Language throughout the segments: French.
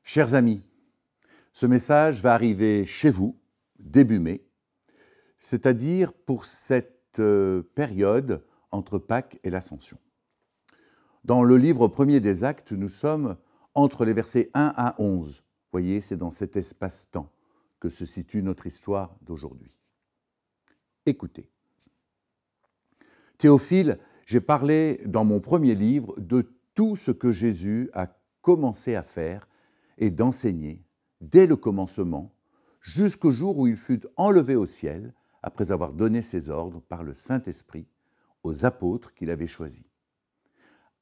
Chers amis, ce message va arriver chez vous, début mai, c'est-à-dire pour cette période entre Pâques et l'Ascension. Dans le livre premier des Actes, nous sommes entre les versets 1 à 11. Vous voyez, c'est dans cet espace-temps que se situe notre histoire d'aujourd'hui. Écoutez. Théophile, j'ai parlé dans mon premier livre de tout ce que Jésus a commencé à faire et d'enseigner dès le commencement jusqu'au jour où il fut enlevé au ciel après avoir donné ses ordres par le Saint-Esprit aux apôtres qu'il avait choisis.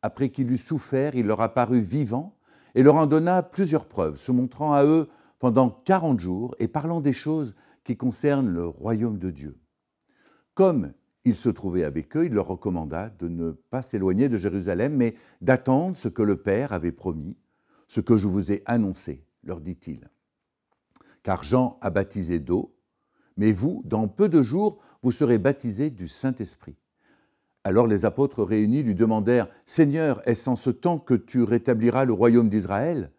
Après qu'il eut souffert, il leur apparut vivant et leur en donna plusieurs preuves, se montrant à eux pendant 40 jours et parlant des choses qui concernent le royaume de Dieu. Comme il se trouvait avec eux, il leur recommanda de ne pas s'éloigner de Jérusalem, mais d'attendre ce que le Père avait promis, ce que je vous ai annoncé, leur dit-il. Car Jean a baptisé d'eau, mais vous, dans peu de jours, vous serez baptisés du Saint-Esprit. Alors les apôtres réunis lui demandèrent « Seigneur, est-ce en ce temps que tu rétabliras le royaume d'Israël ?»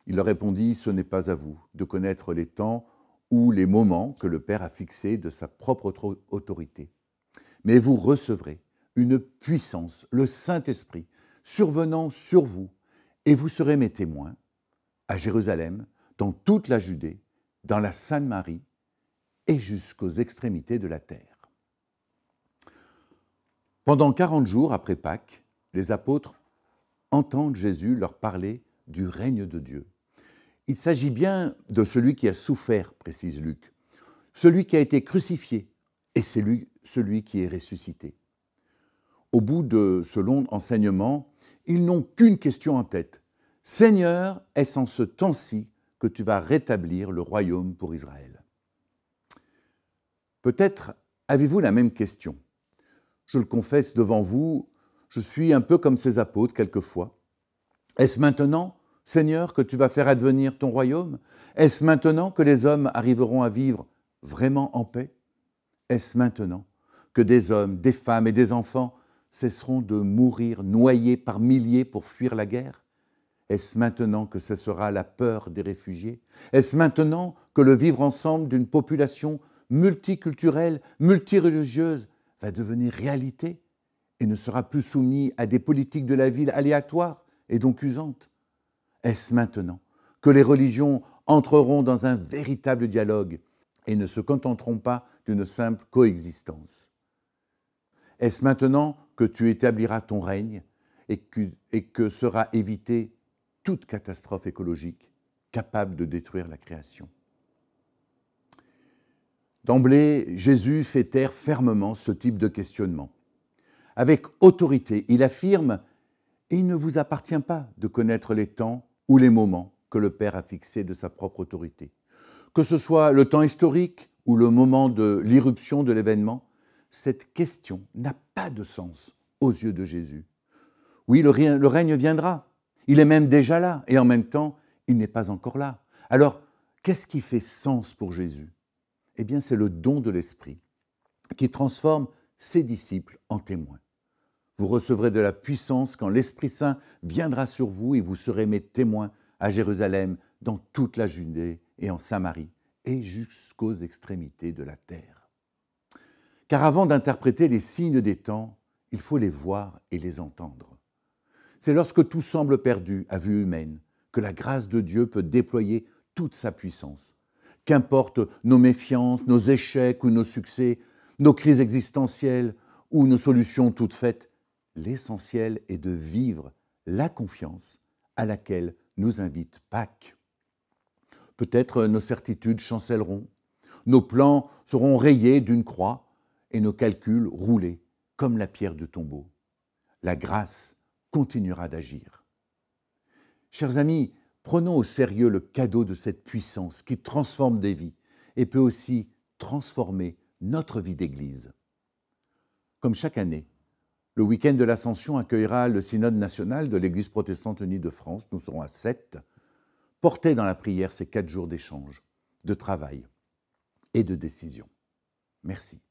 Il leur répondit « Ce n'est pas à vous de connaître les temps ou les moments que le Père a fixés de sa propre autorité. Mais vous recevrez une puissance, le Saint-Esprit, survenant sur vous, et vous serez mes témoins à Jérusalem, dans toute la Judée, dans la Sainte-Marie et jusqu'aux extrémités de la terre. » Pendant 40 jours après Pâques, les apôtres entendent Jésus leur parler du règne de Dieu. Il s'agit bien de celui qui a souffert, précise Luc, celui qui a été crucifié et celui qui est ressuscité. Au bout de ce long enseignement, ils n'ont qu'une question en tête. « Seigneur, est-ce en ce temps-ci que tu vas rétablir le royaume pour Israël ?» Peut-être avez-vous la même question. Je le confesse devant vous, je suis un peu comme ces apôtres quelquefois. Est-ce maintenant, Seigneur, que tu vas faire advenir ton royaume? Est-ce maintenant que les hommes arriveront à vivre vraiment en paix? Est-ce maintenant que des hommes, des femmes et des enfants cesseront de mourir noyés par milliers pour fuir la guerre? Est-ce maintenant que cessera la peur des réfugiés? Est-ce maintenant que le vivre ensemble d'une population multiculturelle, multireligieuse va devenir réalité et ne sera plus soumis à des politiques de la ville aléatoires et donc usantes? Est-ce maintenant que les religions entreront dans un véritable dialogue et ne se contenteront pas d'une simple coexistence? Est-ce maintenant que tu établiras ton règne et que sera évitée toute catastrophe écologique capable de détruire la création? D'emblée, Jésus fait taire fermement ce type de questionnement. Avec autorité, il affirme « Il ne vous appartient pas de connaître les temps ou les moments que le Père a fixés de sa propre autorité. Que ce soit le temps historique ou le moment de l'irruption de l'événement, cette question n'a pas de sens aux yeux de Jésus. Oui, le règne viendra, il est même déjà là, et en même temps, il n'est pas encore là. Alors, qu'est-ce qui fait sens pour Jésus? Eh bien, c'est le don de l'Esprit qui transforme ses disciples en témoins. Vous recevrez de la puissance quand l'Esprit Saint viendra sur vous et vous serez mes témoins à Jérusalem, dans toute la Judée et en Samarie et jusqu'aux extrémités de la terre. Car avant d'interpréter les signes des temps, il faut les voir et les entendre. C'est lorsque tout semble perdu à vue humaine que la grâce de Dieu peut déployer toute sa puissance. Qu'importe nos méfiances, nos échecs ou nos succès, nos crises existentielles ou nos solutions toutes faites, l'essentiel est de vivre la confiance à laquelle nous invite Pâques. Peut-être nos certitudes chancelleront, nos plans seront rayés d'une croix et nos calculs roulés comme la pierre du tombeau. La grâce continuera d'agir. Chers amis, prenons au sérieux le cadeau de cette puissance qui transforme des vies et peut aussi transformer notre vie d'Église. Comme chaque année, le week-end de l'Ascension accueillera le synode national de l'Église protestante unie de France. Nous serons à 7. Portez dans la prière ces 4 jours d'échange, de travail et de décision. Merci.